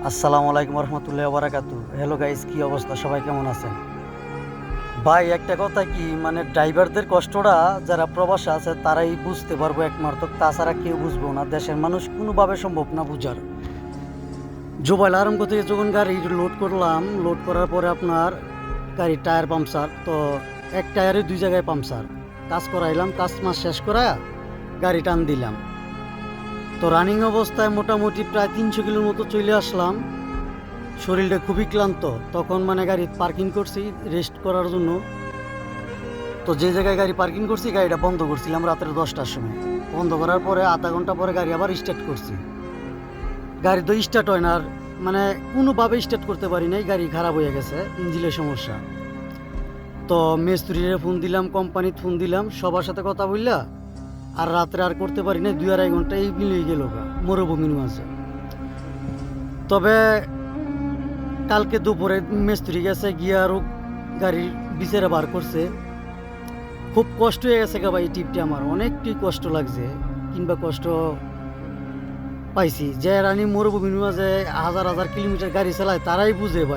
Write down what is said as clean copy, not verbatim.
আসসালামু আলাইকুম রহমতুল্লাহি বারাকাতু। হ্যালো গাইস, কি অবস্থা? সবাই কেমন আছেন? ভাই একটা কথা কি, মানে ড্রাইভারদের কষ্টটা যারা প্রবাসে আছে তারাই বুঝতে পারবো একমাত্র, তাছাড়া কেউ বুঝবো না। দেশের মানুষ কোনোভাবে সম্ভব না বুঝার। জুবাইল আরামগো থেকে যখন গাড়ি লোড করলাম, লোড করার পরে আপনার গাড়ির টায়ার পাংচার, তো এক টায়ারে দুই জায়গায় পাংচার। কাজ করাইলাম, কাজ মাস শেষ করা গাড়ি টান দিলাম। তো রানিং অবস্থায় মোটামুটি প্রায় 300 কিলোর মতো চলে আসলাম। শরীরটা খুবই ক্লান্ত, তখন মানে গাড়ি পার্কিং করছি রেস্ট করার জন্য। তো যে জায়গায় গাড়ি পার্কিং করছি গাড়িটা বন্ধ করছিলাম রাত্রে 10টার সময়। বন্ধ করার পরে আধা ঘন্টা পরে গাড়ি আবার স্টার্ট করছি। গাড়ি তো স্টার্ট হয় না, আর মানে কোনোভাবে স্টার্ট করতে পারি নাই, গাড়ি খারাপ হয়ে গেছে, ইঞ্জিনের সমস্যা। তো মিস্ত্রিরে ফোন দিলাম, কোম্পানির ফোন দিলাম, সবার সাথে কথা বললা আর রাত্রে আর করতে পারি না, 2-2.5 ঘন্টা এই মিলিয়ে গেল মরুভূমির মাঝে। তবে কালকে দুপুরে মিস্ত্রি গেছে গিয়ে আরও গাড়ির বিচারে বার করছে। খুব কষ্ট হয়ে গেছে গা ভাই, এই টিপটা আমার অনেকটাই কষ্ট লাগছে, কিংবা কষ্ট পাইছি। যে রানী মরুভূমির মাঝে হাজার হাজার কিলোমিটার গাড়ি চালায় তারাই বুঝে ভাই।